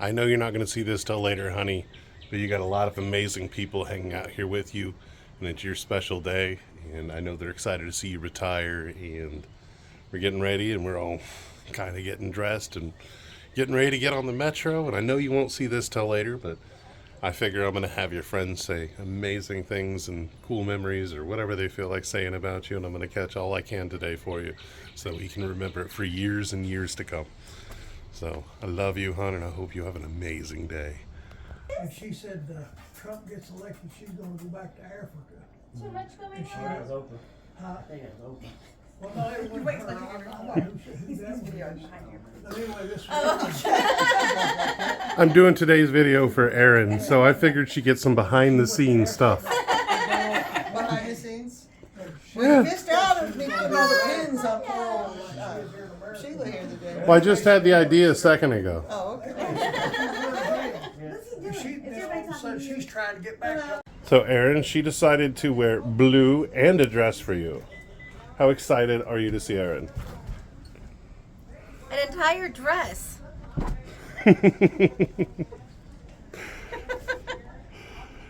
I know you're not going to see this till later, honey, but you got a lot of amazing people hanging out here with you, and it's your special day, and I know they're excited to see you retire, and we're getting ready, and we're all kind of getting dressed and getting ready to get on the metro, and I know you won't see this till later, but I figure I'm going to have your friends say amazing things and cool memories or whatever they feel like saying about you, and I'm going to catch all I can today for you so that we can remember it for years and years to come. So I love you, hon, and I hope you have an amazing day. And she said Trump gets elected, she's going to go back to Africa. Too much going And she on. was Oprah. Huh? I think it was Oprah. Well, no, it wasn't Wait, her. let I you don't hear know who that was. But anyway, this I'm doing today's video for Erin, so I figured she'd get some behind-the-scenes stuff. Behind the scenes? Well, Yeah. you missed out on me putting all the pins on Sheila here today. Well, I just had the idea a second ago. Oh, okay. she's trying to get back to So Erin, she decided to wear blue and a dress for you. How excited are you to see Erin? An entire dress.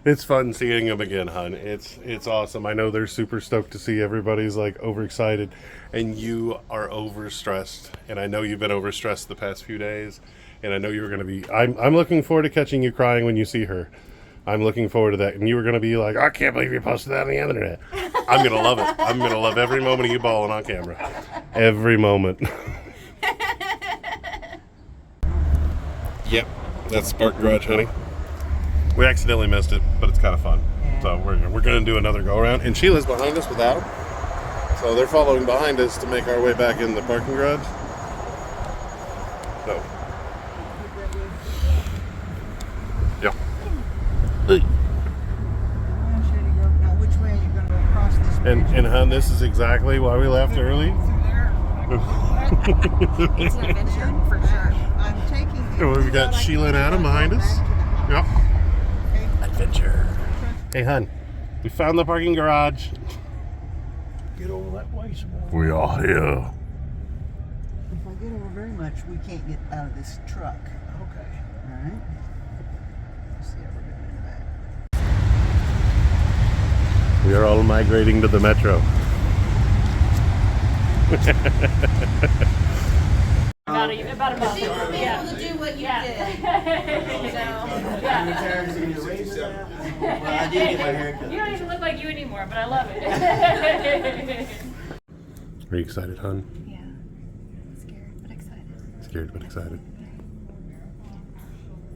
It's fun seeing them again, hon. It's awesome. I know they're super stoked to see everybody's like overexcited, and you are overstressed. And I know you've been overstressed the past few days, and I know you're gonna be. I'm looking forward to catching you crying when you see her. I'm looking forward to that, and you were gonna be like, I can't believe you posted that on the internet. I'm gonna love it. I'm gonna love every moment of you balling on camera, every moment. Yep, that's Spark Garage, honey. We accidentally missed it, but it's kind of fun. So we're going to do another go around. And Sheila's behind us with Adam. So they're following behind us to make our way back in the parking garage. So. Yeah. Now, which way are you going to go across this bridge? And hon, this is exactly why we left early. It's an adventure for sure. I'm taking you. We've got Sheila and Adam behind us. Yep. Adventure. Hey, hon, we found the parking garage. get over that way some more. We are here. If I get over very much, we can't get out of this truck. Okay. All right? Let's see how we're doing in the back. We are all migrating to the metro. About a month. She won't be able to do what you did. Well, I did get my haircut. You don't even look like you anymore, but I love it. Are you excited, hon? Yeah. Scared but excited. Scared but excited.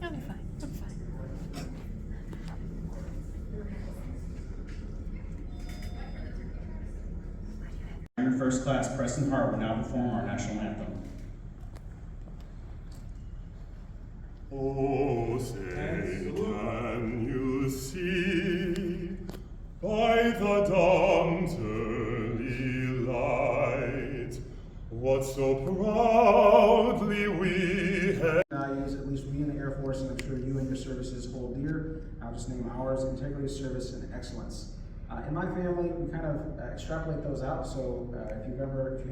I'll be fine. I'm fine. Your first class, Preston Hart, will now perform our national anthem. Oh, say, can you see by the dawn's early light what so proudly we had? Values, at least we in the Air Force, and I'm sure you and your services hold dear. I'll just name ours: integrity, service, and excellence. In my family, we kind of extrapolate those out. So if you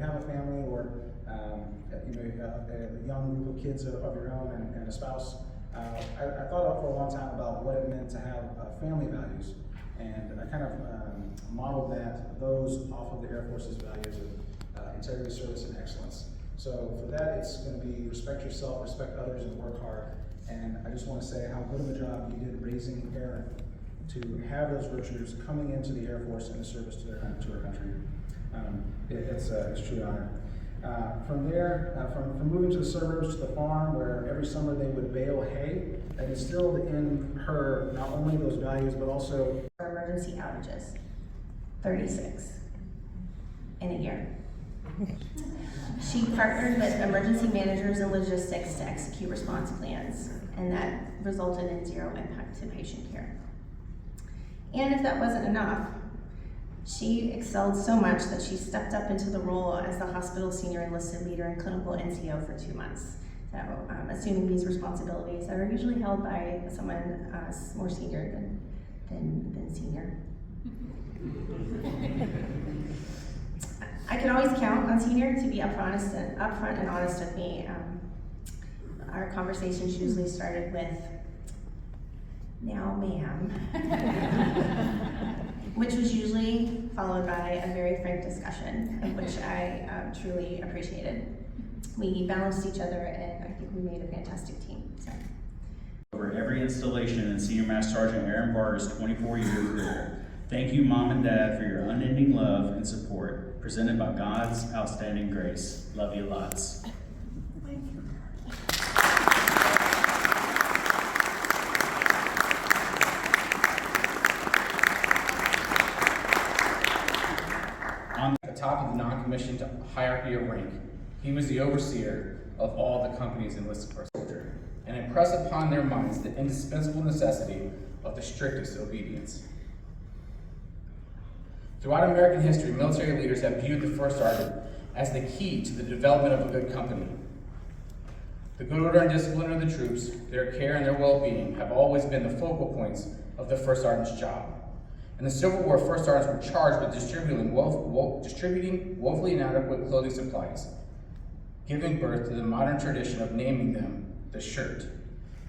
have a family or a young group of kids of your own and a spouse, I thought for a long time about what it meant to have family values, and I kind of modeled those off of the Air Force's values of integrity, service, and excellence. So for that, it's going to be respect yourself, respect others, and work hard. And I just want to say how good of a job you did raising Erin to have those virtues coming into the Air Force and the service to our country. It's a true honor. From there, from moving to the suburbs to the farm, where every summer they would bale hay, that instilled in her not only those values but also emergency outages, 36 in a year. She partnered with emergency managers and logistics to execute response plans, and that resulted in zero impact to patient care. And if that wasn't enough, she excelled so much that she stepped up into the role as the hospital senior enlisted leader and clinical NCO for 2 months. So, assuming these responsibilities that are usually held by someone more senior than senior. I can always count on senior to be upfront and honest with me. our conversations usually started with, "Now, ma'am," which was usually followed by a very frank discussion, which I truly appreciated. We balanced each other, and I think we made a fantastic team. So. Over every installation in Senior Master Sergeant Aaron Barter's 24-year career. Thank you, Mom and Dad, for your unending love and support, presented by God's outstanding grace. Love you lots. At the top of the non-commissioned hierarchy of rank, he was the overseer of all the company's enlisted soldier, and impressed upon their minds the indispensable necessity of the strictest obedience. Throughout American history, military leaders have viewed the first sergeant as the key to the development of a good company. The good order and discipline of the troops, their care and their well-being have always been the focal points of the first sergeant's job. In the Civil War, first sergeants were charged with distributing woefully inadequate clothing supplies, giving birth to the modern tradition of naming them the shirt,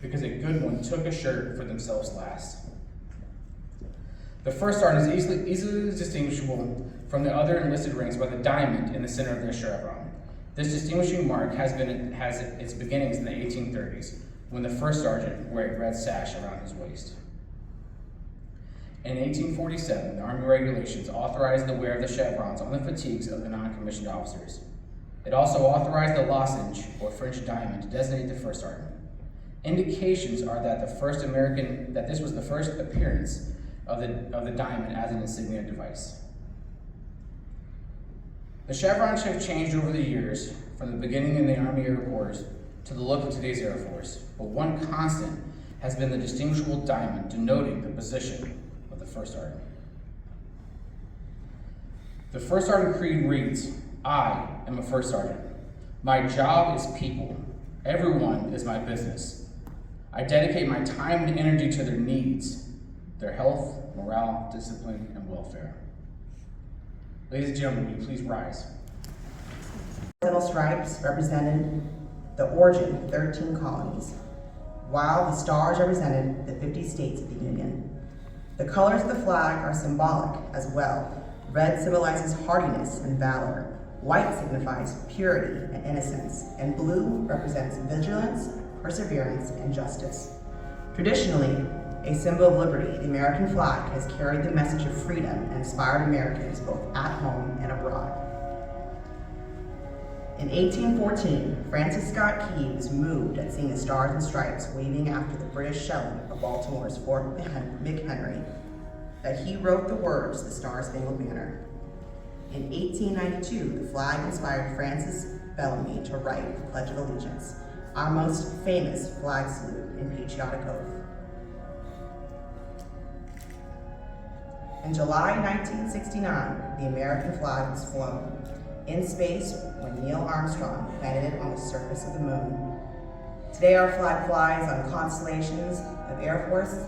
because a good one took a shirt for themselves last. The first sergeant is easily distinguishable from the other enlisted ranks by the diamond in the center of their chevron. This distinguishing mark has its beginnings in the 1830s, when the first sergeant wore a red sash around his waist. In 1847, the Army regulations authorized the wear of the chevrons on the fatigues of the non-commissioned officers. It also authorized the lozenge, or French diamond, to designate the first sergeant. Indications are that this was the first appearance of the diamond as an insignia device. The chevrons have changed over the years, from the beginning in the Army Air Corps to the look of today's Air Force, but one constant has been the distinguishable diamond denoting the position of the first sergeant. The first sergeant creed reads, "I am a first sergeant. My job is people. Everyone is my business. I dedicate my time and energy to their needs, their health, morale, discipline, and welfare." Ladies and gentlemen, will you please rise? Horizontal stripes represented the origin of 13 colonies, while the stars represented the 50 states of the Union. The colors of the flag are symbolic as well. Red symbolizes hardiness and valor. White signifies purity and innocence, and blue represents vigilance, perseverance, and justice. Traditionally, a symbol of liberty, the American flag has carried the message of freedom and inspired Americans both at home and abroad. In 1814, Francis Scott Key was moved at seeing the stars and stripes waving after the British shelling of Baltimore's Fort McHenry that he wrote the words, "The Star-Spangled Banner." In 1892, the flag inspired Francis Bellamy to write the Pledge of Allegiance, our most famous flag salute and patriotic oath. In July 1969, the American flag was flown in space when Neil Armstrong landed it on the surface of the moon. Today, our flag flies on constellations of Air Force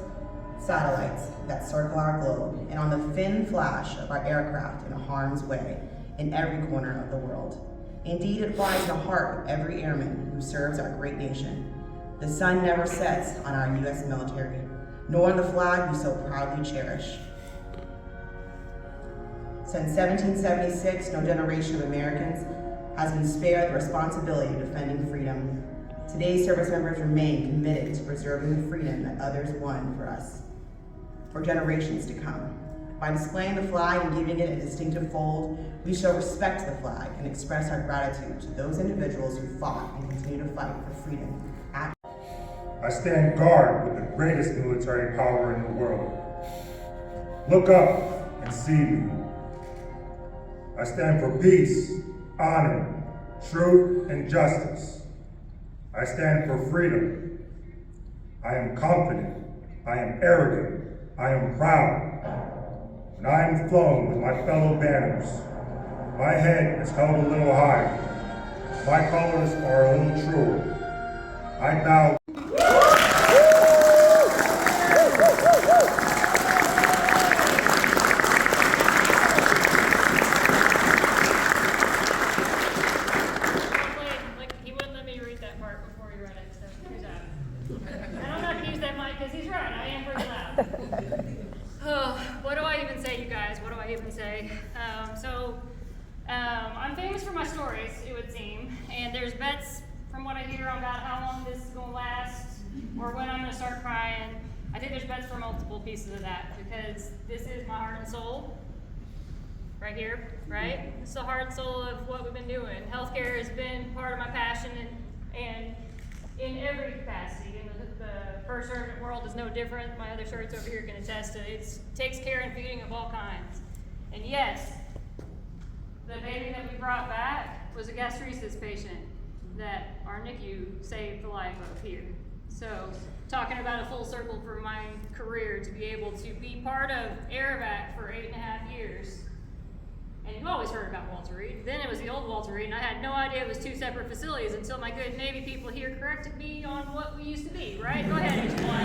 satellites that circle our globe, and on the thin flash of our aircraft in harm's way in every corner of the world. Indeed, it flies in the heart of every airman who serves our great nation. The sun never sets on our U.S. military, nor on the flag we so proudly cherish. Since 1776, no generation of Americans has been spared the responsibility of defending freedom. Today's service members remain committed to preserving the freedom that others won for us, for generations to come. By displaying the flag and giving it a distinctive fold, we show respect to the flag and express our gratitude to those individuals who fought and continue to fight for freedom. I stand guard with the greatest military power in the world. Look up and see me. I stand for peace, honor, truth, and justice. I stand for freedom. I am confident. I am arrogant. I am proud. When I am flown with my fellow banners, my head is held a little high. My colors are a little truer. I bow. Like he wouldn't let me read that part before we read it, so. And I'm not gonna use that mic because he's right, I am pretty loud. Oh, what do I even say, you guys? What do I even say? I'm famous for my stories, it would seem, and there's bets from what I hear about how long this is gonna last or when I'm gonna start crying. I think there's bets for multiple pieces of that because this is my heart and soul. Right here, right? It's the heart and soul of what we've been doing. Healthcare has been part of my passion and in every capacity. And the first servant world is no different. My other shirts over here can attest to it. It takes care and feeding of all kinds. And yes, the baby that we brought back was a gastritis patient that our NICU saved the life of here. So talking about a full circle for my career to be able to be part of AirVac for 8.5 years. And you've always heard about Walter Reed. Then it was the old Walter Reed, and I had no idea it was 2 separate facilities until my good Navy people here corrected me on what we used to be, right? Go ahead, each one.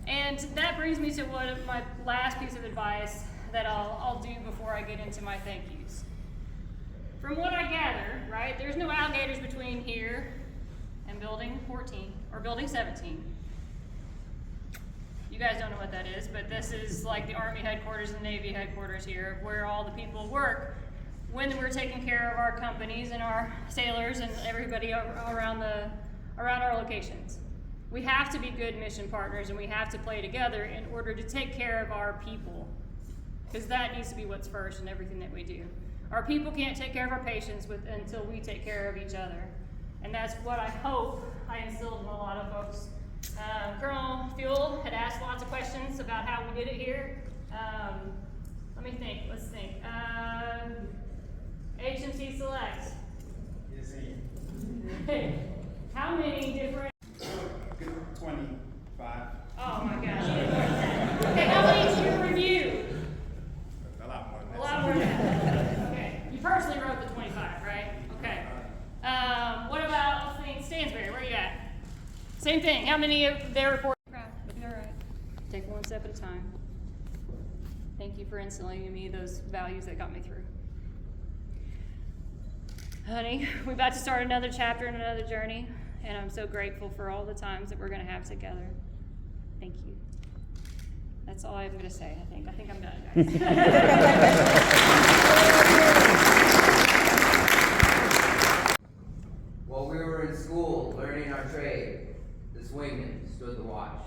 And that brings me to one of my last piece of advice that I'll do before I get into my thank yous. From what I gather, right, there's no alligators between here and building 14 or building 17. You guys don't know what that is, but this is like the Army headquarters and Navy headquarters here, where all the people work when we're taking care of our companies and our sailors and everybody around our locations. We have to be good mission partners and we have to play together in order to take care of our people, because that needs to be what's first in everything that we do. Our people can't take care of our patients until we take care of each other, and that's what I hope I instilled in a lot of folks. Colonel Fuel had asked lots of questions about how we did it here. Let me think, let's think. HMC Select. Yes, How many different? 25. Oh my gosh. Okay, how many did you review? A lot more than that. A lot more than that. Okay, you personally wrote the 25, right? Okay. What about, let's think, Stansbury, where are you at? Same thing. How many of their reports? It'll be all right. Take one step at a time. Thank you for instilling in me those values that got me through. Honey, we're about to start another chapter and another journey, and I'm so grateful for all the times that we're going to have together. Thank you. That's all I'm going to say, I think. I think I'm done, guys. While we were in school learning our trade, the swingman stood the watch.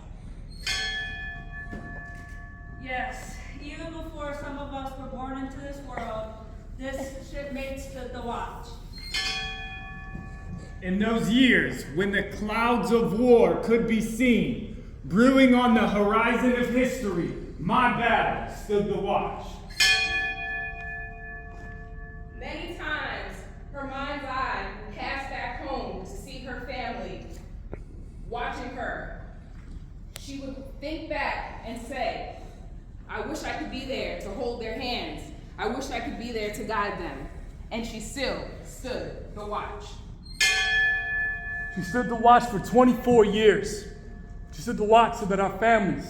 Yes, even before some of us were born into this world, this shipmate stood the watch. In those years when the clouds of war could be seen, brewing on the horizon of history, my battle stood the watch. Many times, her mind's eye would pass back home to see her family, watching her. She would think back and say, I wish I could be there to hold their hands. I wish I could be there to guide them. And she still stood the watch. She stood the watch for 24 years. She stood the watch so that our families,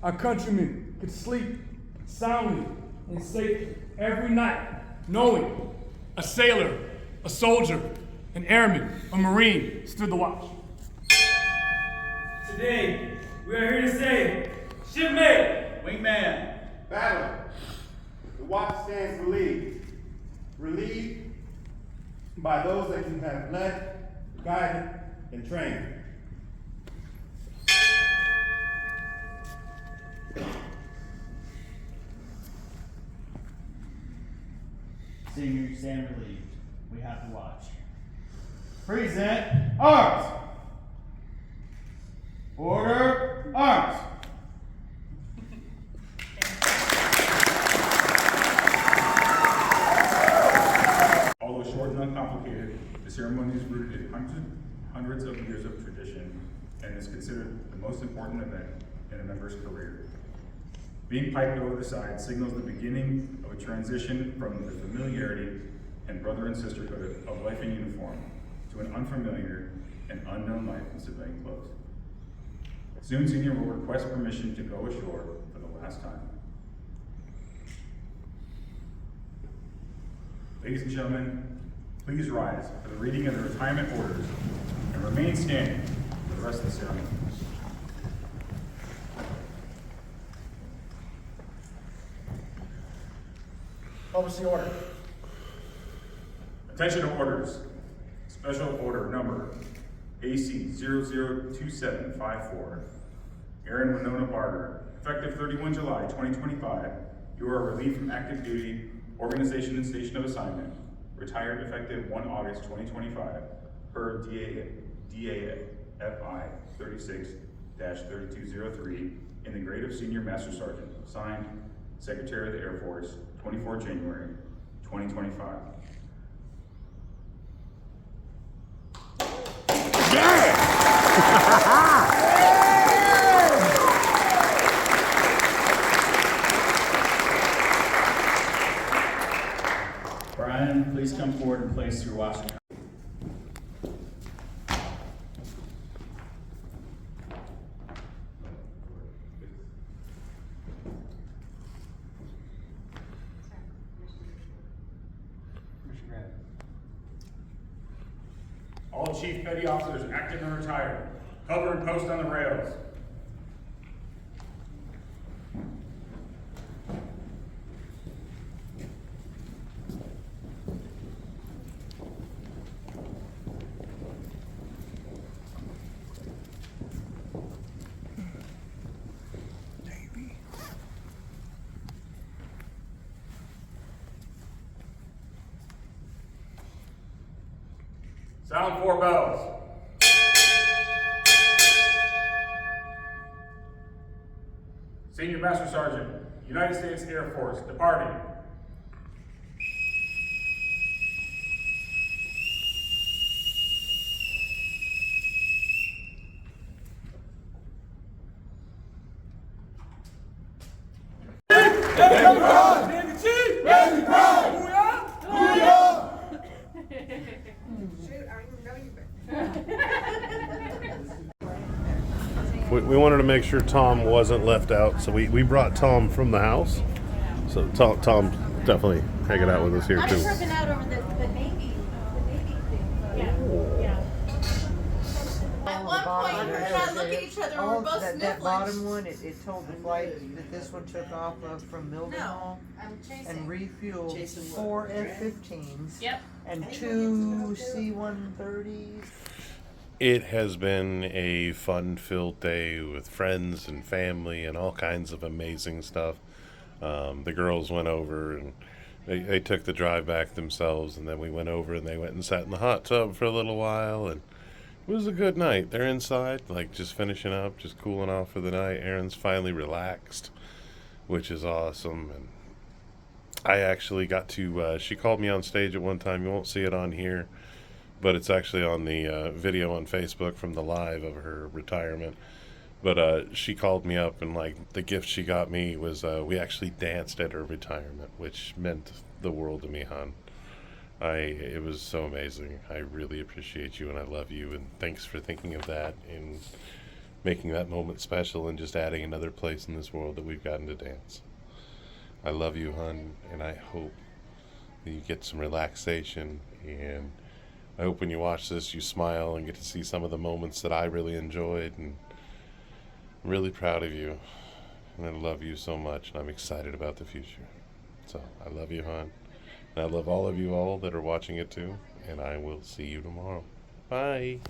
our countrymen, could sleep soundly and safely every night, knowing a sailor, a soldier, an airman, a Marine stood the watch. Today, we are here to say, shipmate, Wingman, battle. The watch stands relieved. Relieved by those that you have led, guided, and trained. Seniors stand relieved. We have to watch. Present arms. Order arms. Although short and uncomplicated, the ceremony is rooted in hundreds of years of tradition and is considered the most important event in a member's career. Being piped over the side signals the beginning of a transition from the familiarity and brother and sisterhood of life in uniform to an unfamiliar and unknown life in civilian clothes. Soon Senior will request permission to go ashore for the last time. Ladies and gentlemen, please rise for the reading of the retirement orders Remain standing for the rest of the ceremony. Publish the order. Attention to orders. Special order number AC 002754. Aaron Winona Barger, effective 31 July 2025, you are relieved from active duty, organization and station of assignment, retired effective 1 August 2025, per DAFI 36-3203, in the grade of Senior Master Sergeant, signed, Secretary of the Air Force, 24 January 2025. Brian, please come forward and place your Washington. All Chief Petty Officers active and retired, cover and post on the rails. Sound 4 bells. Senior Master Sergeant, United States Air Force, departing. We wanted to make sure Tom wasn't left out, so we brought Tom from the house. So Tom definitely hanging out with us here I'm too. tripping out over the Navy thing. Yeah. At one point, we were trying to look at each other and we're both that sniffling. bottom one, it told the flight that this one took off of from Mildenhall I'm chasing. and refueled 4 F-15s Yep. and 2 C-130s. It has been a fun-filled day with friends and family and all kinds of amazing stuff. The girls went over and they took the drive back themselves, and then we went over and they went and sat in the hot tub for a little while, and it was a good night. They're inside, like just finishing up, just cooling off for the night. Aaron's finally relaxed, which is awesome. And I actually got to, she called me on stage at one time. You won't see it on here, but it's actually on the video on Facebook from the live of her retirement. But she called me up, and like the gift she got me was we actually danced at her retirement, which meant the world to me, hon. It was so amazing. I really appreciate you, and I love you, and thanks for thinking of that and making that moment special and just adding another place in this world that we've gotten to dance. I love you, hon, and I hope that you get some relaxation, and I hope when you watch this you smile and get to see some of the moments that I really enjoyed, and I'm really proud of you, and I love you so much, and I'm excited about the future. So I love you, hon, and I love all of you all that are watching it too, and I will see you tomorrow. Bye.